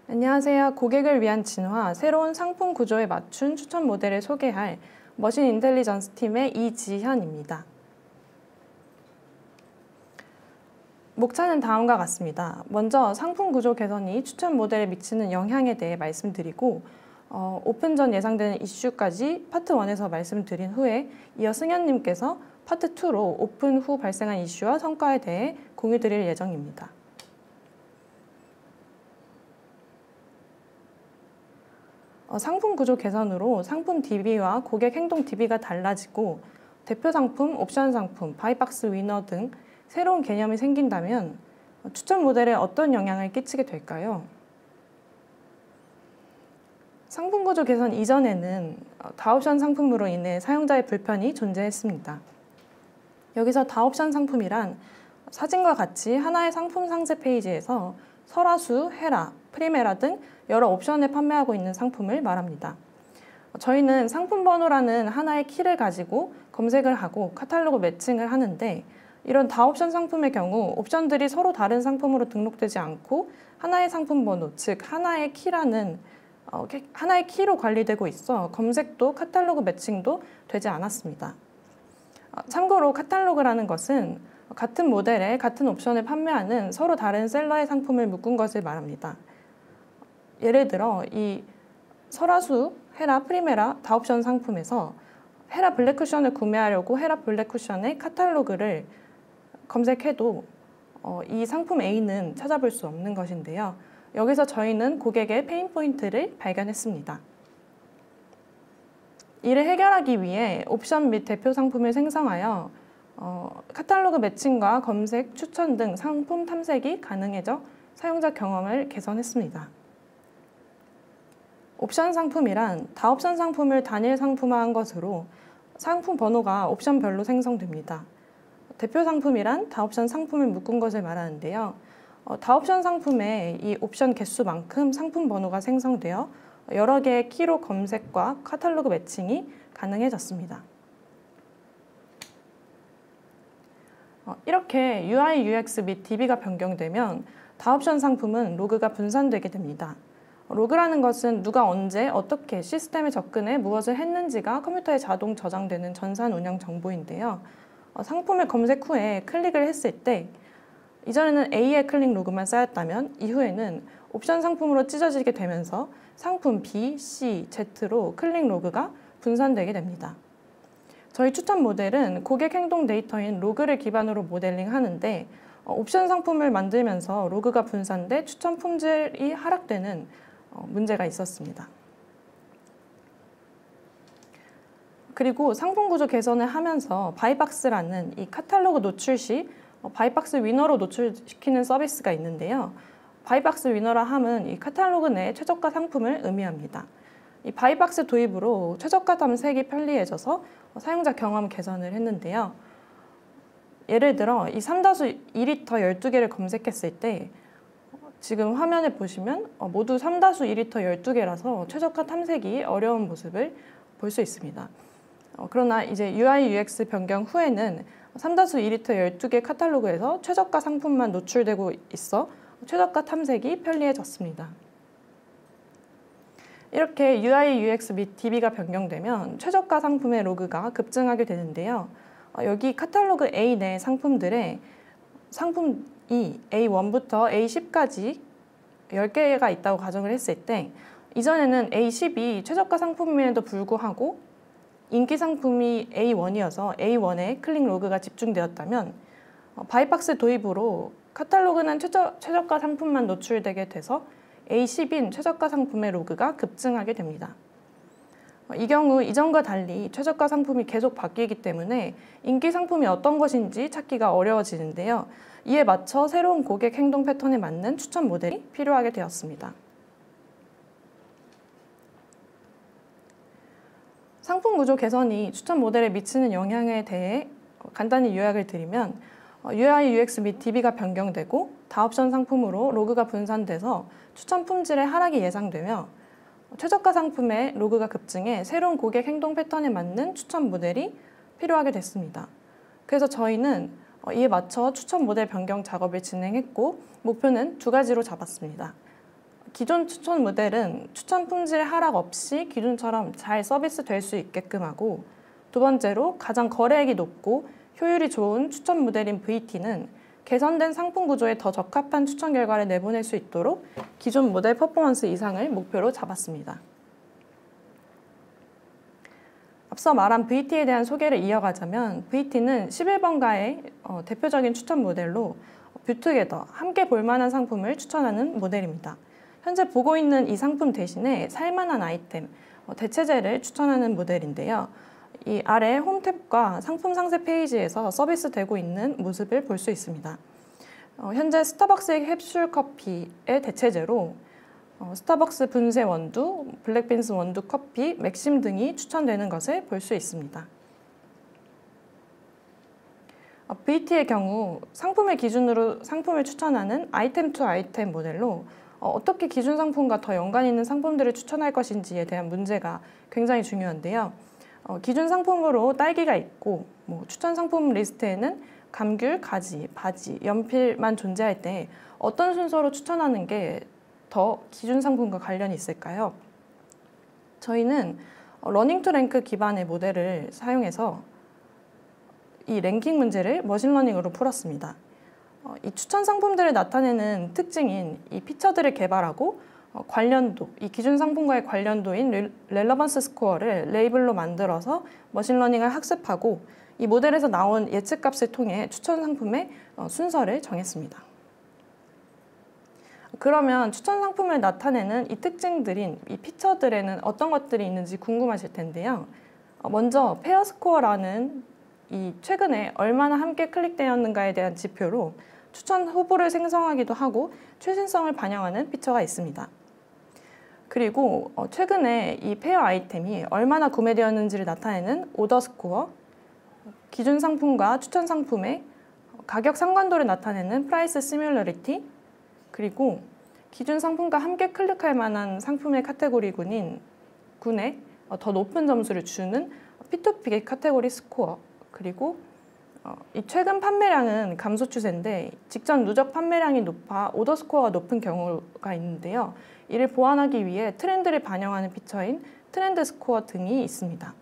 안녕하세요. 고객을 위한 진화, 새로운 상품 구조에 맞춘 추천 모델을 소개할 머신 인텔리전스 팀의 이지현입니다. 목차는 다음과 같습니다. 먼저 상품 구조 개선이 추천 모델에 미치는 영향에 대해 말씀드리고 오픈 전 예상되는 이슈까지 파트 1에서 말씀드린 후에 이어 승현님께서 파트 2로 오픈 후 발생한 이슈와 성과에 대해 공유드릴 예정입니다. 상품 구조 개선으로 상품 DB와 고객 행동 DB가 달라지고 대표 상품, 옵션 상품, 바이박스 위너 등 새로운 개념이 생긴다면 추천 모델에 어떤 영향을 끼치게 될까요? 상품 구조 개선 이전에는 다옵션 상품으로 인해 사용자의 불편이 존재했습니다. 여기서 다옵션 상품이란 사진과 같이 하나의 상품 상세 페이지에서 설화수, 헤라, 프리메라 등 여러 옵션을 판매하고 있는 상품을 말합니다. 저희는 상품 번호라는 하나의 키를 가지고 검색을 하고 카탈로그 매칭을 하는데 이런 다옵션 상품의 경우 옵션들이 서로 다른 상품으로 등록되지 않고 하나의 상품 번호, 즉 하나의 키로 관리되고 있어 검색도 카탈로그 매칭도 되지 않았습니다. 참고로 카탈로그라는 것은 같은 모델에 같은 옵션을 판매하는 서로 다른 셀러의 상품을 묶은 것을 말합니다. 예를 들어 이 설화수, 헤라, 프리메라, 다옵션 상품에서 헤라 블랙 쿠션을 구매하려고 헤라 블랙 쿠션의 카탈로그를 검색해도 이 상품 A는 찾아볼 수 없는 것인데요. 여기서 저희는 고객의 페인 포인트를 발견했습니다. 이를 해결하기 위해 옵션 및 대표 상품을 생성하여 카탈로그 매칭과 검색, 추천 등 상품 탐색이 가능해져 사용자 경험을 개선했습니다. 옵션 상품이란 다옵션 상품을 단일 상품화한 것으로 상품 번호가 옵션별로 생성됩니다. 대표 상품이란 다옵션 상품을 묶은 것을 말하는데요. 다옵션 상품의 이 옵션 개수만큼 상품 번호가 생성되어 여러 개의 키로 검색과 카탈로그 매칭이 가능해졌습니다. 이렇게 UI, UX 및 DB가 변경되면 다옵션 상품은 로그가 분산되게 됩니다. 로그라는 것은 누가 언제 어떻게 시스템에 접근해 무엇을 했는지가 컴퓨터에 자동 저장되는 전산 운영 정보인데요. 상품을 검색 후에 클릭을 했을 때 이전에는 A의 클릭 로그만 쌓였다면 이후에는 옵션 상품으로 찢어지게 되면서 상품 B, C, Z로 클릭 로그가 분산되게 됩니다. 저희 추천 모델은 고객 행동 데이터인 로그를 기반으로 모델링 하는데 옵션 상품을 만들면서 로그가 분산돼 추천 품질이 하락되는 문제가 있었습니다. 그리고 상품 구조 개선을 하면서 바이박스라는 이 카탈로그 노출 시 바이박스 위너로 노출시키는 서비스가 있는데요. 바이박스 위너라 함은 이 카탈로그 내 최저가 상품을 의미합니다. 이 바이박스 도입으로 최저가 탐색이 편리해져서 사용자 경험 개선을 했는데요. 예를 들어 이 삼다수 2리터 12개를 검색했을 때 지금 화면에 보시면 모두 삼다수 2리터 12개라서 최저가 탐색이 어려운 모습을 볼 수 있습니다. 그러나 이제 UI, UX 변경 후에는 삼다수 2리터 12개 카탈로그에서 최저가 상품만 노출되고 있어 최저가 탐색이 편리해졌습니다. 이렇게 UI, UX 및 DB가 변경되면 최저가 상품의 로그가 급증하게 되는데요. 여기 카탈로그 A 내 상품들의 상품 A1부터 A10까지 10개가 있다고 가정을 했을 때 이전에는 A10이 최저가 상품임에도 불구하고 인기 상품이 A1이어서 A1에 클릭 로그가 집중되었다면 바이박스 도입으로 카탈로그는 최저가 상품만 노출되게 돼서 A10인 최저가 상품의 로그가 급증하게 됩니다. 이 경우 이전과 달리 최저가 상품이 계속 바뀌기 때문에 인기 상품이 어떤 것인지 찾기가 어려워지는데요. 이에 맞춰 새로운 고객 행동 패턴에 맞는 추천 모델이 필요하게 되었습니다. 상품 구조 개선이 추천 모델에 미치는 영향에 대해 간단히 요약을 드리면 UI, UX 및 DB가 변경되고 다옵션 상품으로 로그가 분산돼서 추천 품질의 하락이 예상되며 최저가 상품의 로그가 급증해 새로운 고객 행동 패턴에 맞는 추천 모델이 필요하게 됐습니다. 그래서 저희는 이에 맞춰 추천 모델 변경 작업을 진행했고 목표는 2가지로 잡았습니다. 기존 추천 모델은 추천 품질 하락 없이 기존처럼 잘 서비스될 수 있게끔 하고, 두 번째로 가장 거래액이 높고 효율이 좋은 추천 모델인 VT는 개선된 상품 구조에 더 적합한 추천 결과를 내보낼 수 있도록 기존 모델 퍼포먼스 이상을 목표로 잡았습니다. 앞서 말한 VT에 대한 소개를 이어가자면, VT는 11번가의 대표적인 추천 모델로 뷰투게더, 함께 볼만한 상품을 추천하는 모델입니다. 현재 보고 있는 이 상품 대신에 살만한 아이템, 대체제를 추천하는 모델인데요. 이 아래 홈탭과 상품 상세 페이지에서 서비스되고 있는 모습을 볼 수 있습니다. 현재 스타벅스의 캡슐 커피의 대체제로 스타벅스 분쇄 원두, 블랙빈스 원두 커피, 맥심 등이 추천되는 것을 볼 수 있습니다. VT의 경우 상품을 기준으로 상품을 추천하는 아이템 투 아이템 모델로 어떻게 기존 상품과 더 연관 있는 상품들을 추천할 것인지에 대한 문제가 굉장히 중요한데요. 기존 상품으로 딸기가 있고 추천 상품 리스트에는 감귤, 가지, 바지, 연필만 존재할 때 어떤 순서로 추천하는 게 더 기존 상품과 관련이 있을까요? 저희는 러닝 투 랭크 기반의 모델을 사용해서 이 랭킹 문제를 머신러닝으로 풀었습니다. 이 추천 상품들을 나타내는 특징인 이 피처들을 개발하고 관련도, 이 기존 상품과의 관련도인 렐러번스 스코어를 레이블로 만들어서 머신러닝을 학습하고 이 모델에서 나온 예측값을 통해 추천 상품의 순서를 정했습니다. 그러면 추천 상품을 나타내는 이 특징들인 이 피처들에는 어떤 것들이 있는지 궁금하실 텐데요. 먼저 페어 스코어라는 이 최근에 얼마나 함께 클릭되었는가에 대한 지표로 추천 후보를 생성하기도 하고 최신성을 반영하는 피처가 있습니다. 그리고 최근에 이 페어 아이템이 얼마나 구매되었는지를 나타내는 오더 스코어, 기존 상품과 추천 상품의 가격 상관도를 나타내는 프라이스 시뮬러리티, 그리고 기존 상품과 함께 클릭할 만한 상품의 카테고리군에 더 높은 점수를 주는 P2P 카테고리 스코어, 그리고 이 최근 판매량은 감소 추세인데 직전 누적 판매량이 높아 오더 스코어가 높은 경우가 있는데요. 이를 보완하기 위해 트렌드를 반영하는 피처인 트렌드 스코어 등이 있습니다.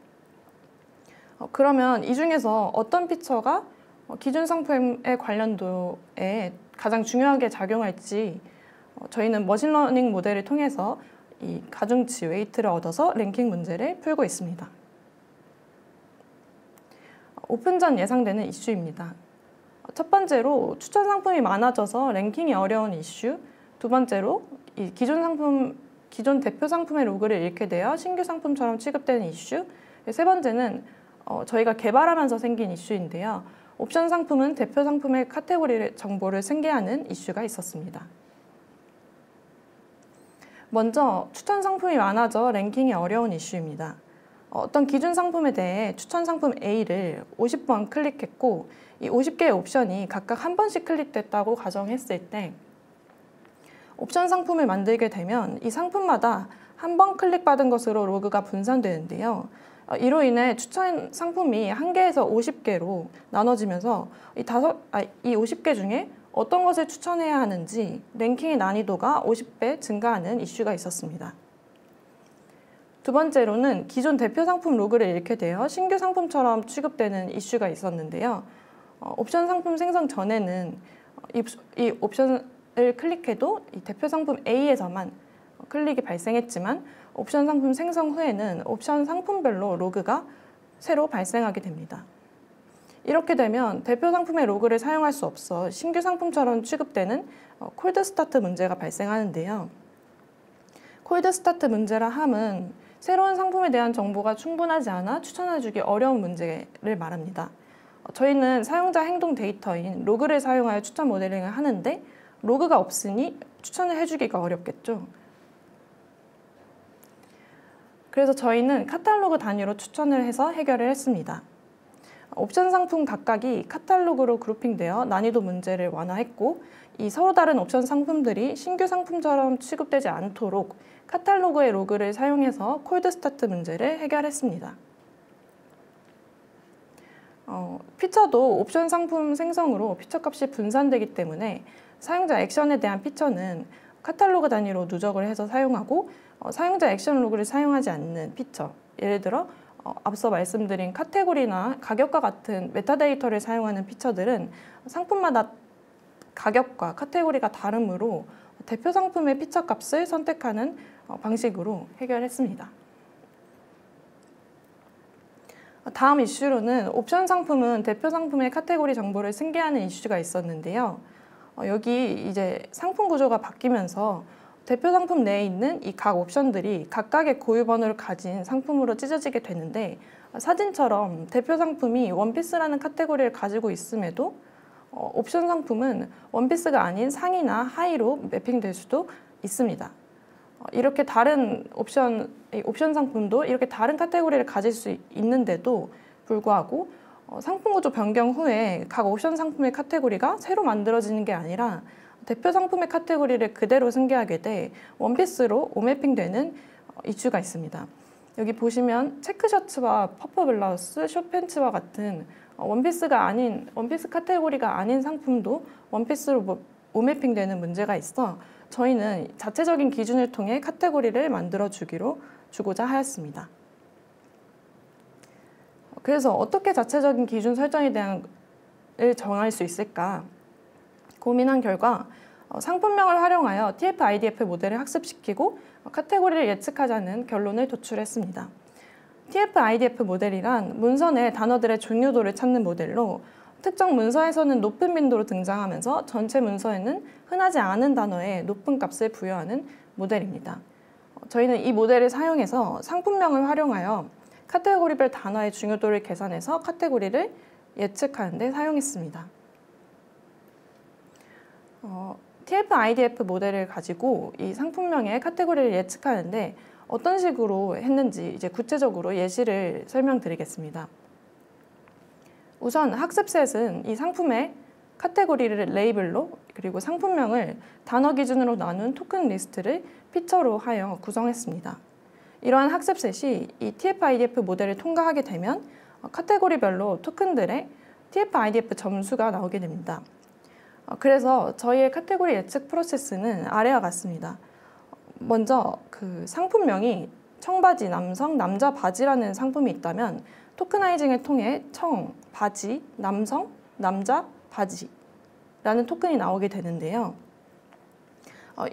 그러면 이 중에서 어떤 피처가 기존 상품의 관련도에 가장 중요하게 작용할지 저희는 머신러닝 모델을 통해서 이 가중치 웨이트를 얻어서 랭킹 문제를 풀고 있습니다. 오픈 전 예상되는 이슈입니다. 첫 번째로 추천 상품이 많아져서 랭킹이 어려운 이슈, 두 번째로 이 기존 대표 상품의 로그를 잃게 되어 신규 상품처럼 취급되는 이슈, 세 번째는 저희가 개발하면서 생긴 이슈인데요. 옵션 상품은 대표 상품의 카테고리 정보를 승계하는 이슈가 있었습니다. 먼저 추천 상품이 많아져 랭킹이 어려운 이슈입니다. 어떤 기준 상품에 대해 추천 상품 A를 50번 클릭했고 이 50개의 옵션이 각각 한 번씩 클릭됐다고 가정했을 때 옵션 상품을 만들게 되면 이 상품마다 한 번 클릭받은 것으로 로그가 분산되는데요. 이로 인해 추천 상품이 1개에서 50개로 나눠지면서 이 50개 중에 어떤 것을 추천해야 하는지 랭킹의 난이도가 50배 증가하는 이슈가 있었습니다. 두 번째로는 기존 대표 상품 로그를 잃게 되어 신규 상품처럼 취급되는 이슈가 있었는데요. 옵션 상품 생성 전에는 이 옵션을 클릭해도 이 대표 상품 A에서만 클릭이 발생했지만 옵션 상품 생성 후에는 옵션 상품별로 로그가 새로 발생하게 됩니다. 이렇게 되면 대표 상품의 로그를 사용할 수 없어 신규 상품처럼 취급되는 콜드 스타트 문제가 발생하는데요. 콜드 스타트 문제라 함은 새로운 상품에 대한 정보가 충분하지 않아 추천해주기 어려운 문제를 말합니다. 저희는 사용자 행동 데이터인 로그를 사용하여 추천 모델링을 하는데 로그가 없으니 추천을 해주기가 어렵겠죠. 그래서 저희는 카탈로그 단위로 추천을 해서 해결을 했습니다. 옵션 상품 각각이 카탈로그로 그룹핑되어 난이도 문제를 완화했고 이 서로 다른 옵션 상품들이 신규 상품처럼 취급되지 않도록 카탈로그의 로그를 사용해서 콜드 스타트 문제를 해결했습니다. 피처도 옵션 상품 생성으로 피처 값이 분산되기 때문에 사용자 액션에 대한 피처는 카탈로그 단위로 누적을 해서 사용하고 사용자 액션 로그를 사용하지 않는 피처, 예를 들어 앞서 말씀드린 카테고리나 가격과 같은 메타데이터를 사용하는 피처들은 상품마다 가격과 카테고리가 다르므로 대표 상품의 피처 값을 선택하는 방식으로 해결했습니다. 다음 이슈로는 옵션 상품은 대표 상품의 카테고리 정보를 승계하는 이슈가 있었는데요. 여기 이제 상품 구조가 바뀌면서 대표 상품 내에 있는 이 각 옵션들이 각각의 고유 번호를 가진 상품으로 찢어지게 되는데, 사진처럼 대표 상품이 원피스라는 카테고리를 가지고 있음에도 옵션 상품은 원피스가 아닌 상의나 하의로 매핑될 수도 있습니다. 이렇게 다른 옵션 상품도 이렇게 다른 카테고리를 가질 수 있는데도 불구하고 상품 구조 변경 후에 각 옵션 상품의 카테고리가 새로 만들어지는 게 아니라 대표 상품의 카테고리를 그대로 승계하게 돼 원피스로 오매핑되는 이슈가 있습니다. 여기 보시면 체크 셔츠와 퍼프 블라우스, 숏팬츠와 같은 원피스 카테고리가 아닌 상품도 원피스로 오매핑되는 문제가 있어 저희는 자체적인 기준을 통해 카테고리를 주고자 하였습니다. 그래서 어떻게 자체적인 기준 설정에 대한 을 정할 수 있을까 고민한 결과 상품명을 활용하여 TF-IDF 모델을 학습시키고 카테고리를 예측하자는 결론을 도출했습니다. TF-IDF 모델이란 문서내 단어들의 중요도를 찾는 모델로 특정 문서에서는 높은 빈도로 등장하면서 전체 문서에는 흔하지 않은 단어에 높은 값을 부여하는 모델입니다. 저희는 이 모델을 사용해서 상품명을 활용하여 카테고리별 단어의 중요도를 계산해서 카테고리를 예측하는 데 사용했습니다. TF-IDF 모델을 가지고 이 상품명의 카테고리를 예측하는데 어떤 식으로 했는지 이제 구체적으로 예시를 설명드리겠습니다. 우선 학습셋은 이 상품의 카테고리를 레이블로 그리고 상품명을 단어 기준으로 나눈 토큰 리스트를 피처로 하여 구성했습니다. 이러한 학습셋이 이 TF-IDF 모델을 통과하게 되면 카테고리별로 토큰들의 TF-IDF 점수가 나오게 됩니다. 그래서 저희의 카테고리 예측 프로세스는 아래와 같습니다. 먼저 그 상품명이 청바지, 남성, 남자 바지라는 상품이 있다면 토크나이징을 통해 청, 바지, 남성, 남자, 바지라는 토큰이 나오게 되는데요.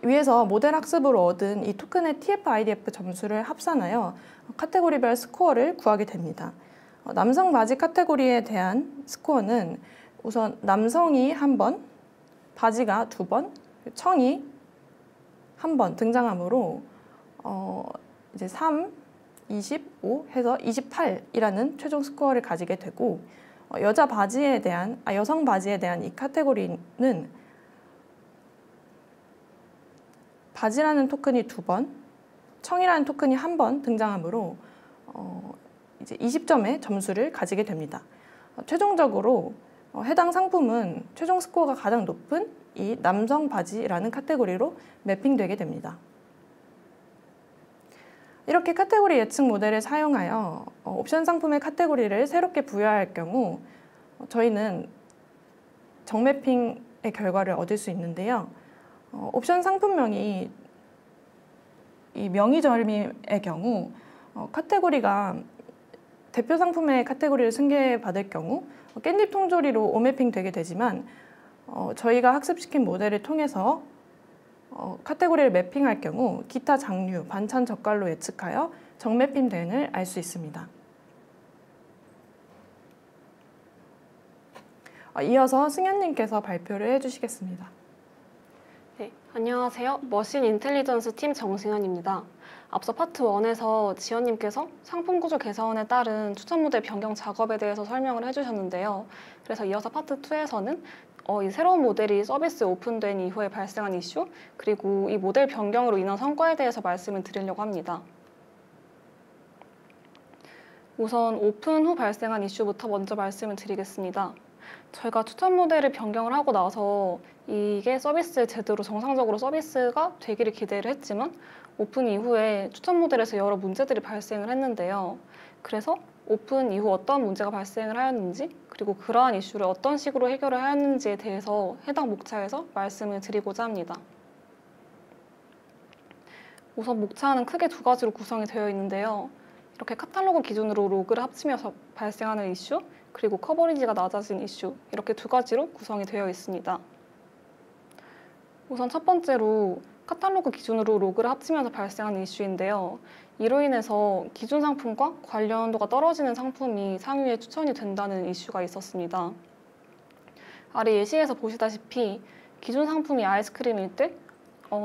위에서 모델 학습으로 얻은 이 토큰의 TF-IDF 점수를 합산하여 카테고리별 스코어를 구하게 됩니다. 남성 바지 카테고리에 대한 스코어는 우선 남성이 1번, 바지가 2번, 청이 1번 등장하므로 이제 3, 25 해서 28이라는 최종 스코어를 가지게 되고 여성 바지에 대한 이 카테고리는 바지라는 토큰이 2번, 청이라는 토큰이 1번 등장하므로 이제 20점의 점수를 가지게 됩니다. 최종적으로 해당 상품은 최종 스코어가 가장 높은 이 남성 바지라는 카테고리로 매핑되게 됩니다. 이렇게 카테고리 예측 모델을 사용하여 옵션 상품의 카테고리를 새롭게 부여할 경우 저희는 정매핑의 결과를 얻을 수 있는데요. 옵션 상품명이 이 명의절미의 경우 카테고리가 대표 상품의 카테고리를 승계받을 경우 깻잎 통조리로 오매핑 되게 되지만 저희가 학습시킨 모델을 통해서 카테고리를 매핑할 경우 기타 장류, 반찬 젓갈로 예측하여 정매핑 대응을 알 수 있습니다. 이어서 승현님께서 발표를 해주시겠습니다. 네, 안녕하세요. 머신 인텔리전스 팀 정승현입니다. 앞서 파트 1에서 지연님께서 상품 구조 개선에 따른 추천 모델 변경 작업에 대해서 설명을 해주셨는데요. 그래서 이어서 파트 2에서는 이 새로운 모델이 서비스에 오픈된 이후에 발생한 이슈, 그리고 이 모델 변경으로 인한 성과에 대해서 말씀을 드리려고 합니다. 우선 오픈 후 발생한 이슈부터 먼저 말씀을 드리겠습니다. 저희가 추천 모델을 변경을 하고 나서 이게 서비스에 제대로 정상적으로 서비스가 되기를 기대를 했지만 오픈 이후에 추천 모델에서 여러 문제들이 발생을 했는데요. 그래서 오픈 이후 어떤 문제가 발생을 하였는지 그리고 그러한 이슈를 어떤 식으로 해결을 하였는지에 대해서 해당 목차에서 말씀을 드리고자 합니다. 우선 목차는 크게 두 가지로 구성이 되어 있는데요. 이렇게 카탈로그 기준으로 로그를 합치면서 발생하는 이슈, 그리고 커버리지가 낮아진 이슈, 이렇게 두 가지로 구성이 되어 있습니다. 우선 첫 번째로 카탈로그 기준으로 로그를 합치면서 발생하는 이슈인데요. 이로 인해서 기준 상품과 관련도가 떨어지는 상품이 상위에 추천이 된다는 이슈가 있었습니다. 아래 예시에서 보시다시피 기준 상품이 아이스크림일 때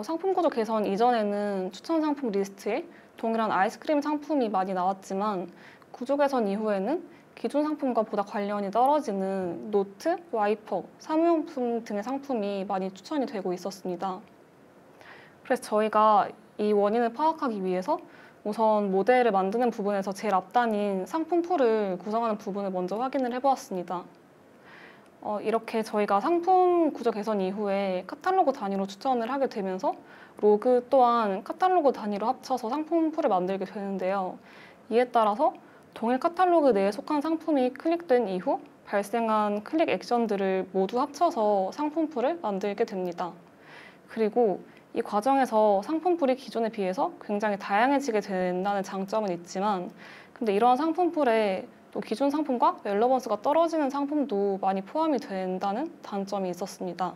상품 구조 개선 이전에는 추천 상품 리스트에 동일한 아이스크림 상품이 많이 나왔지만 구조 개선 이후에는 기존 상품과 보다 관련이 떨어지는 노트, 와이퍼, 사무용품 등의 상품이 많이 추천이 되고 있었습니다. 그래서 저희가 이 원인을 파악하기 위해서 우선 모델을 만드는 부분에서 제일 앞단인 상품 풀을 구성하는 부분을 먼저 확인을 해보았습니다. 이렇게 저희가 상품 구조 개선 이후에 카탈로그 단위로 추천을 하게 되면서 로그 또한 카탈로그 단위로 합쳐서 상품 풀을 만들게 되는데요. 이에 따라서 동일 카탈로그 내에 속한 상품이 클릭된 이후 발생한 클릭 액션들을 모두 합쳐서 상품풀을 만들게 됩니다. 그리고 이 과정에서 상품풀이 기존에 비해서 굉장히 다양해지게 된다는 장점은 있지만 근데 이러한 상품풀에 또 기존 상품과 relevance 떨어지는 상품도 많이 포함이 된다는 단점이 있었습니다.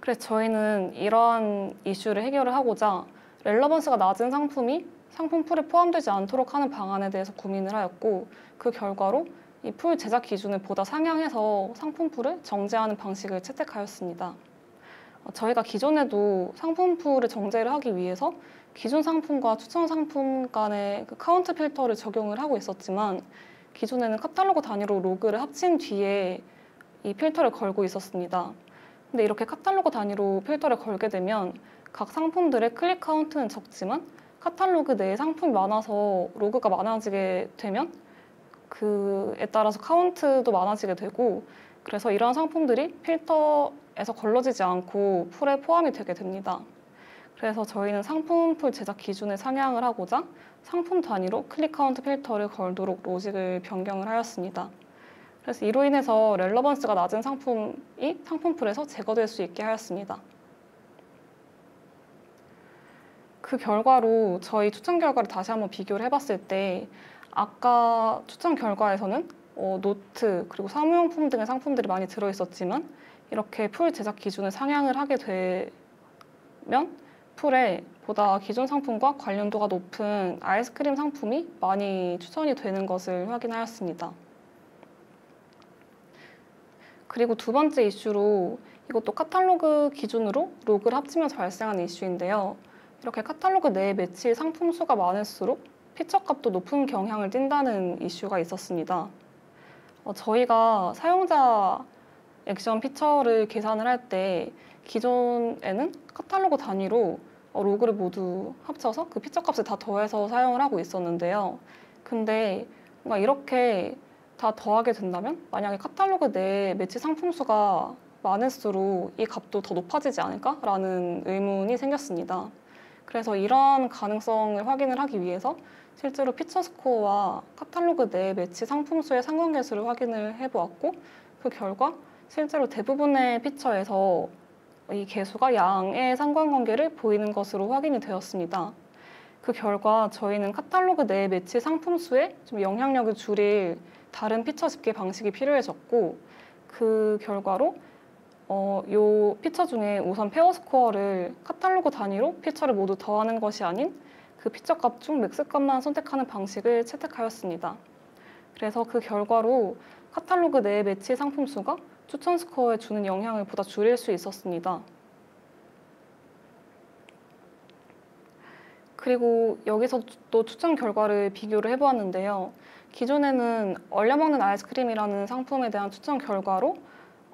그래서 저희는 이러한 이슈를 해결을 하고자 relevance 낮은 상품이 상품 풀에 포함되지 않도록 하는 방안에 대해서 고민을 하였고 그 결과로 이 풀 제작 기준을 보다 상향해서 상품 풀을 정제하는 방식을 채택하였습니다. 저희가 기존에도 상품 풀을 정제를 하기 위해서 기존 상품과 추천 상품 간의 그 카운트 필터를 적용을 하고 있었지만 기존에는 카탈로그 단위로 로그를 합친 뒤에 이 필터를 걸고 있었습니다. 근데 이렇게 카탈로그 단위로 필터를 걸게 되면 각 상품들의 클릭 카운트는 적지만 카탈로그 내에 상품이 많아서 로그가 많아지게 되면 그에 따라서 카운트도 많아지게 되고 그래서 이러한 상품들이 필터에서 걸러지지 않고 풀에 포함이 되게 됩니다. 그래서 저희는 상품 풀 제작 기준을 상향을 하고자 상품 단위로 클릭 카운트 필터를 걸도록 로직을 변경을 하였습니다. 그래서 이로 인해서 렐러번스가 낮은 상품이 상품 풀에서 제거될 수 있게 하였습니다. 그 결과로 저희 추천 결과를 다시 한번 비교를 해봤을 때 아까 추천 결과에서는 노트 그리고 사무용품 등의 상품들이 많이 들어있었지만 이렇게 풀 제작 기준을 상향을 하게 되면 풀에 보다 기존 상품과 관련도가 높은 아이스크림 상품이 많이 추천이 되는 것을 확인하였습니다. 그리고 두 번째 이슈로 이것도 카탈로그 기준으로 로그를 합치면서 발생하는 이슈인데요. 이렇게 카탈로그 내에 매치 상품 수가 많을수록 피처 값도 높은 경향을 띈다는 이슈가 있었습니다. 저희가 사용자 액션 피처를 계산을 할 때 기존에는 카탈로그 단위로 로그를 모두 합쳐서 그 피처 값을 다 더해서 사용을 하고 있었는데요. 근데 뭔가 이렇게 다 더하게 된다면 만약에 카탈로그 내에 매치 상품 수가 많을수록 이 값도 더 높아지지 않을까라는 의문이 생겼습니다. 그래서 이러한 가능성을 확인을 하기 위해서 실제로 피처 스코어와 카탈로그 내 매치 상품 수의 상관계수를 확인을 해보았고 그 결과 실제로 대부분의 피처에서 이 계수가 양의 상관관계를 보이는 것으로 확인이 되었습니다. 그 결과 저희는 카탈로그 내 매치 상품 수에 좀 영향력을 줄일 다른 피처 집계 방식이 필요해졌고 그 결과로 요 피처 중에 우선 페어 스코어를 카탈로그 단위로 피처를 모두 더하는 것이 아닌 그 피처 값 중 맥스 값만 선택하는 방식을 채택하였습니다. 그래서 그 결과로 카탈로그 내 매치 상품 수가 추천 스코어에 주는 영향을 보다 줄일 수 있었습니다. 그리고 여기서 또 추천 결과를 비교를 해보았는데요. 기존에는 얼려먹는 아이스크림이라는 상품에 대한 추천 결과로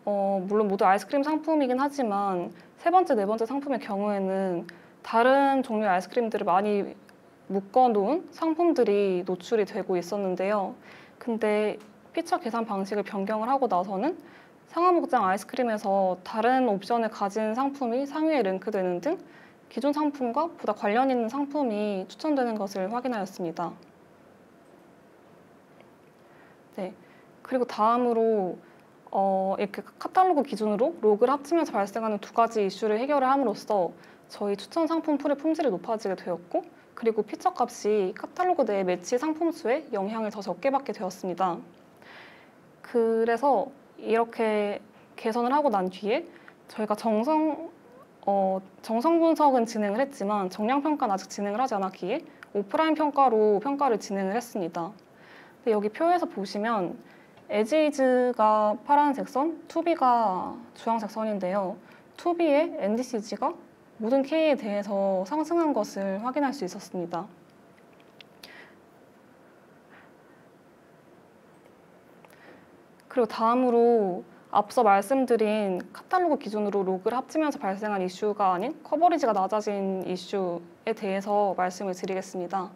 물론 모두 아이스크림 상품이긴 하지만 세 번째, 네 번째 상품의 경우에는 다른 종류의 아이스크림들을 많이 묶어놓은 상품들이 노출이 되고 있었는데요. 근데 피처 계산 방식을 변경을 하고 나서는 상하목장 아이스크림에서 다른 옵션을 가진 상품이 상위에 랭크되는 등 기존 상품과 보다 관련 있는 상품이 추천되는 것을 확인하였습니다. 네, 그리고 다음으로 이렇게 카탈로그 기준으로 로그를 합치면서 발생하는 두 가지 이슈를 해결을 함으로써 저희 추천 상품 풀의 품질이 높아지게 되었고, 그리고 피처 값이 카탈로그 내 매치 상품 수에 영향을 더 적게 받게 되었습니다. 그래서 이렇게 개선을 하고 난 뒤에 저희가 정성 분석은 진행을 했지만 정량 평가는 아직 진행을 하지 않았기에 오프라인 평가로 평가를 진행을 했습니다. 근데 여기 표에서 보시면 에지이즈가 파란색 선, 투비가 주황색 선인데요. 투비의 NDCG가 모든 K에 대해서 상승한 것을 확인할 수 있었습니다. 그리고 다음으로 앞서 말씀드린 카탈로그 기준으로 로그를 합치면서 발생한 이슈가 아닌 커버리지가 낮아진 이슈에 대해서 말씀을 드리겠습니다.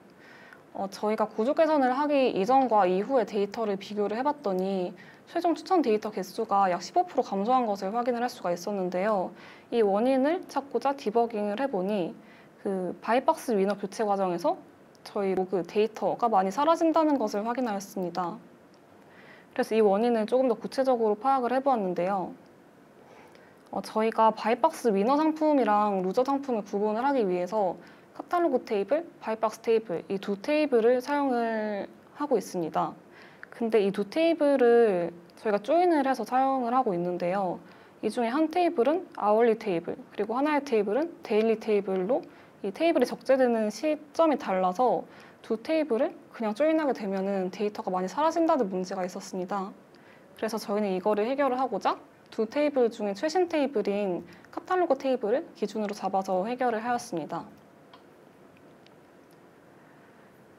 저희가 구조 개선을 하기 이전과 이후의 데이터를 비교를 해봤더니 최종 추천 데이터 개수가 약 15% 감소한 것을 확인을 할 수가 있었는데요. 이 원인을 찾고자 디버깅을 해보니 그 바이박스 위너 교체 과정에서 저희 로그 데이터가 많이 사라진다는 것을 확인하였습니다. 그래서 이 원인을 조금 더 구체적으로 파악을 해보았는데요. 저희가 바이박스 위너 상품이랑 루저 상품을 구분을 하기 위해서 카탈로그 테이블, 바이박스 테이블 이 두 테이블을 사용을 하고 있습니다. 근데 이 두 테이블을 저희가 조인을 해서 사용을 하고 있는데요. 이 중에 한 테이블은 아월리 테이블, 그리고 하나의 테이블은 데일리 테이블로 이 테이블이 적재되는 시점이 달라서 두 테이블을 그냥 조인하게 되면은 데이터가 많이 사라진다는 문제가 있었습니다. 그래서 저희는 이거를 해결을 하고자 두 테이블 중에 최신 테이블인 카탈로그 테이블을 기준으로 잡아서 해결을 하였습니다.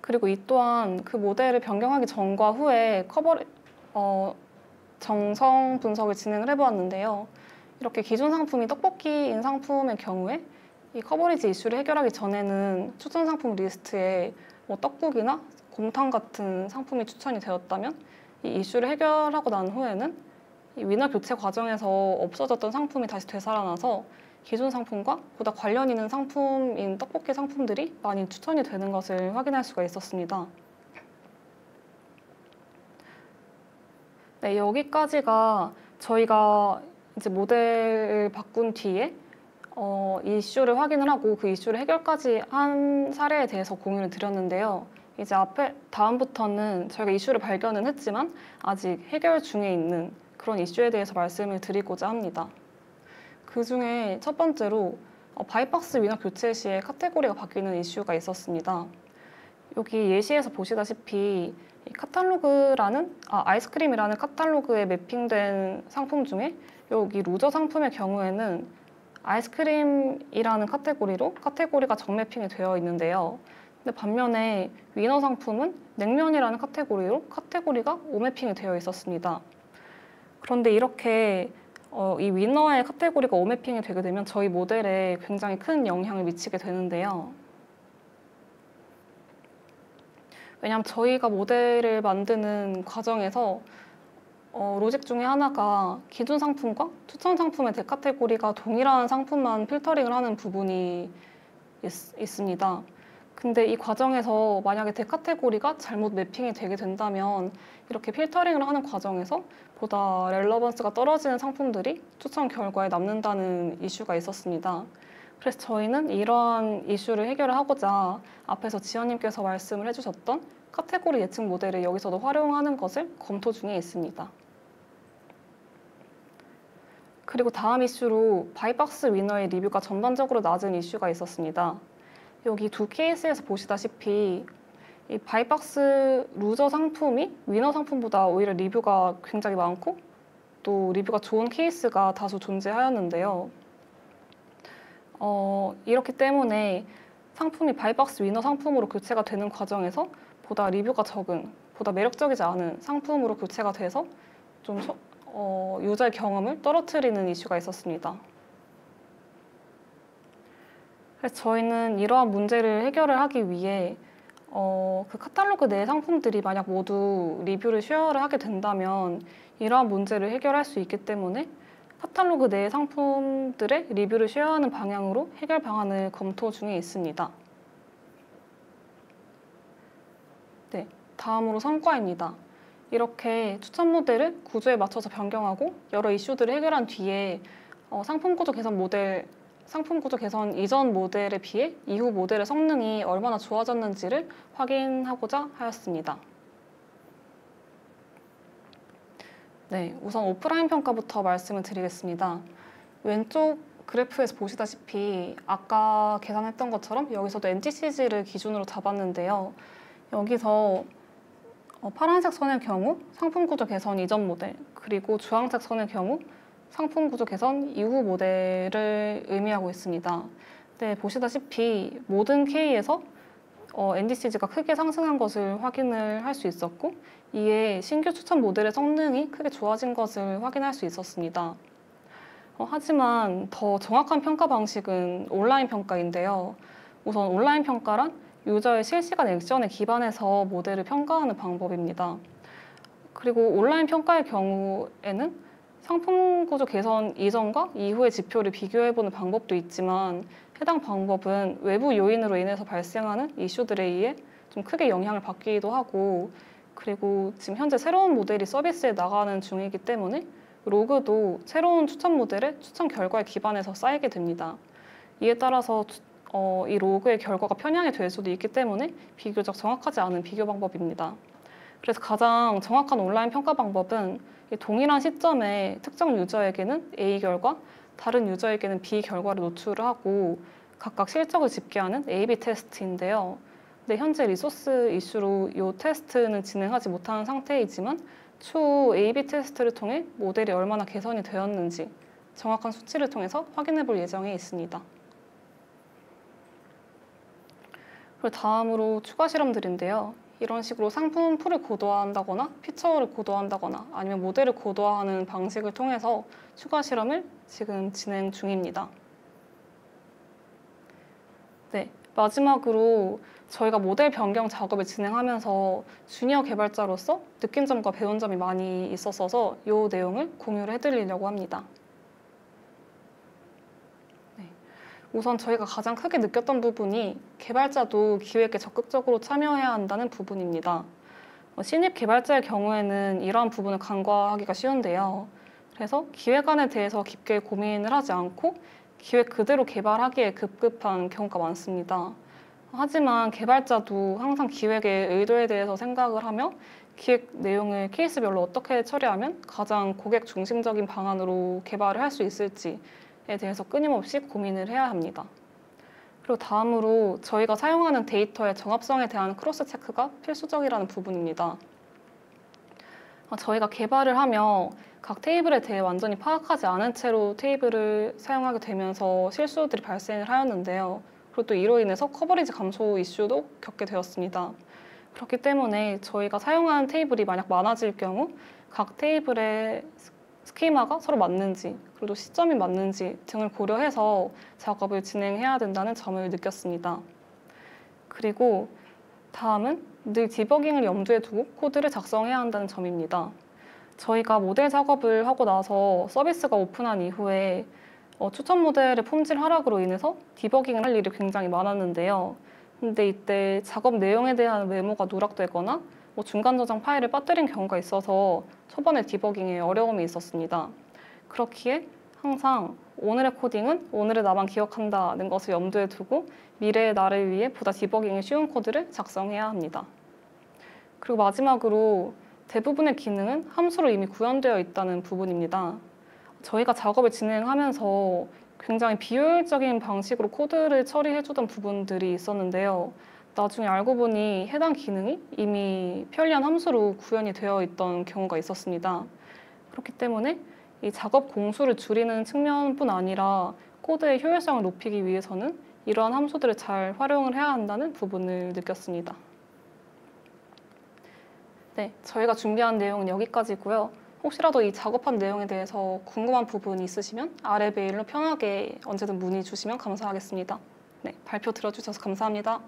그리고 이 또한 그 모델을 변경하기 전과 후에 정성 분석을 진행을 해보았는데요. 이렇게 기존 상품이 떡볶이인 상품의 경우에 이 커버리지 이슈를 해결하기 전에는 추천 상품 리스트에 떡국이나 곰탕 같은 상품이 추천이 되었다면 이 이슈를 해결하고 난 후에는 이 위너 교체 과정에서 없어졌던 상품이 다시 되살아나서 기존 상품과 보다 관련 있는 상품인 떡볶이 상품들이 많이 추천이 되는 것을 확인할 수가 있었습니다. 네, 여기까지가 저희가 이제 모델을 바꾼 뒤에 이슈를 확인을 하고 그 이슈를 해결까지 한 사례에 대해서 공유를 드렸는데요. 이제 다음부터는 저희가 이슈를 발견은 했지만 아직 해결 중에 있는 그런 이슈에 대해서 말씀을 드리고자 합니다. 그 중에 첫 번째로 바이박스 위너 교체 시에 카테고리가 바뀌는 이슈가 있었습니다. 여기 예시에서 보시다시피 이 아이스크림이라는 카탈로그에 매핑된 상품 중에 여기 루저 상품의 경우에는 아이스크림이라는 카테고리가 정매핑이 되어 있는데요. 근데 반면에 위너 상품은 냉면이라는 카테고리가 오매핑이 되어 있었습니다. 그런데 이렇게 이 위너의 카테고리가 오매핑이 되게 되면 저희 모델에 굉장히 큰 영향을 미치게 되는데요. 왜냐하면 저희가 모델을 만드는 과정에서 로직 중에 하나가 기존 상품과 추천 상품의 대카테고리가 동일한 상품만 필터링을 하는 부분이 있습니다. 근데 이 과정에서 만약에 대카테고리가 잘못 매핑이 되게 된다면 이렇게 필터링을 하는 과정에서 보다 렐러번스가 떨어지는 상품들이 추천 결과에 남는다는 이슈가 있었습니다. 그래서 저희는 이러한 이슈를 해결을 하고자 앞에서 지연님께서 말씀을 해주셨던 카테고리 예측 모델을 여기서도 활용하는 것을 검토 중에 있습니다. 그리고 다음 이슈로 바이박스 위너의 리뷰가 전반적으로 낮은 이슈가 있었습니다. 여기 두 케이스에서 보시다시피 이 바이박스 루저 상품이 위너 상품보다 오히려 리뷰가 굉장히 많고 또 리뷰가 좋은 케이스가 다수 존재하였는데요. 이렇기 때문에 상품이 바이박스 위너 상품으로 교체가 되는 과정에서 보다 리뷰가 적은, 보다 매력적이지 않은 상품으로 교체가 돼서 좀 유저의 경험을 떨어뜨리는 이슈가 있었습니다. 그래서 저희는 이러한 문제를 해결을 하기 위해 그 카탈로그 내 상품들이 만약 모두 리뷰를 쉐어를 하게 된다면 이러한 문제를 해결할 수 있기 때문에 카탈로그 내 상품들의 리뷰를 쉐어하는 방향으로 해결 방안을 검토 중에 있습니다. 네, 다음으로 성과입니다. 이렇게 추천 모델을 구조에 맞춰서 변경하고 여러 이슈들을 해결한 뒤에 상품 구조 개선 모델 상품 구조 개선 이전 모델에 비해 이후 모델의 성능이 얼마나 좋아졌는지를 확인하고자 하였습니다. 네, 우선 오프라인 평가부터 말씀을 드리겠습니다. 왼쪽 그래프에서 보시다시피 아까 계산했던 것처럼 여기서도 NTCG를 기준으로 잡았는데요. 여기서 파란색 선의 경우 상품 구조 개선 이전 모델, 그리고 주황색 선의 경우 상품 구조 개선 이후 모델을 의미하고 있습니다. 네, 보시다시피 모든 K에서 NDCG가 크게 상승한 것을 확인을 할 수 있었고, 이에 신규 추천 모델의 성능이 크게 좋아진 것을 확인할 수 있었습니다. 하지만 더 정확한 평가 방식은 온라인 평가인데요. 우선 온라인 평가란 유저의 실시간 액션에 기반해서 모델을 평가하는 방법입니다. 그리고 온라인 평가의 경우에는 상품 구조 개선 이전과 이후의 지표를 비교해보는 방법도 있지만, 해당 방법은 외부 요인으로 인해서 발생하는 이슈들에 의해 좀 크게 영향을 받기도 하고, 그리고 지금 현재 새로운 모델이 서비스에 나가는 중이기 때문에 로그도 새로운 추천 모델의 추천 결과에 기반해서 쌓이게 됩니다. 이에 따라서 이 로그의 결과가 편향이 될 수도 있기 때문에 비교적 정확하지 않은 비교 방법입니다. 그래서 가장 정확한 온라인 평가 방법은 동일한 시점에 특정 유저에게는 A 결과, 다른 유저에게는 B 결과를 노출을 하고 각각 실적을 집계하는 A/B 테스트인데요. 근데 현재 리소스 이슈로 이 테스트는 진행하지 못하는 상태이지만 추후 A/B 테스트를 통해 모델이 얼마나 개선이 되었는지 정확한 수치를 통해서 확인해 볼 예정에 있습니다. 그리고 다음으로 추가 실험들인데요. 이런 식으로 상품 풀을 고도화한다거나 피처를 고도화한다거나 아니면 모델을 고도화하는 방식을 통해서 추가 실험을 지금 진행 중입니다. 네, 마지막으로 저희가 모델 변경 작업을 진행하면서 주니어 개발자로서 느낀 점과 배운 점이 많이 있었어서 이 내용을 공유를 해드리려고 합니다. 우선 저희가 가장 크게 느꼈던 부분이 개발자도 기획에 적극적으로 참여해야 한다는 부분입니다. 신입 개발자의 경우에는 이러한 부분을 간과하기가 쉬운데요. 그래서 기획안에 대해서 깊게 고민을 하지 않고 기획 그대로 개발하기에 급급한 경우가 많습니다. 하지만 개발자도 항상 기획의 의도에 대해서 생각을 하며 기획 내용을 케이스별로 어떻게 처리하면 가장 고객 중심적인 방안으로 개발을 할 수 있을지 에 대해서 끊임없이 고민을 해야 합니다. 그리고 다음으로 저희가 사용하는 데이터의 정합성에 대한 크로스 체크가 필수적이라는 부분입니다. 저희가 개발을 하며 각 테이블에 대해 완전히 파악하지 않은 채로 테이블을 사용하게 되면서 실수들이 발생을 하였는데요. 그리고 또 이로 인해서 커버리지 감소 이슈도 겪게 되었습니다. 그렇기 때문에 저희가 사용하는 테이블이 만약 많아질 경우 각 테이블의 스키마가 서로 맞는지, 그리고 시점이 맞는지 등을 고려해서 작업을 진행해야 된다는 점을 느꼈습니다. 그리고 다음은 늘 디버깅을 염두에 두고 코드를 작성해야 한다는 점입니다. 저희가 모델 작업을 하고 나서 서비스가 오픈한 이후에 추천 모델의 폼질 하락으로 인해서 디버깅을 할 일이 굉장히 많았는데요. 근데 이때 작업 내용에 대한 메모가 누락되거나 중간 저장 파일을 빠뜨린 경우가 있어서 초반에 디버깅에 어려움이 있었습니다. 그렇기에 항상 오늘의 코딩은 오늘의 나만 기억한다는 것을 염두에 두고 미래의 나를 위해 보다 디버깅이 쉬운 코드를 작성해야 합니다. 그리고 마지막으로 대부분의 기능은 함수로 이미 구현되어 있다는 부분입니다. 저희가 작업을 진행하면서 굉장히 비효율적인 방식으로 코드를 처리해주던 부분들이 있었는데요. 나중에 알고 보니 해당 기능이 이미 편리한 함수로 구현이 되어 있던 경우가 있었습니다. 그렇기 때문에 이 작업 공수를 줄이는 측면뿐 아니라 코드의 효율성을 높이기 위해서는 이러한 함수들을 잘 활용을 해야 한다는 부분을 느꼈습니다. 네, 저희가 준비한 내용은 여기까지고요. 혹시라도 이 작업한 내용에 대해서 궁금한 부분이 있으시면 아래 메일로 편하게 언제든 문의 주시면 감사하겠습니다. 네, 발표 들어주셔서 감사합니다.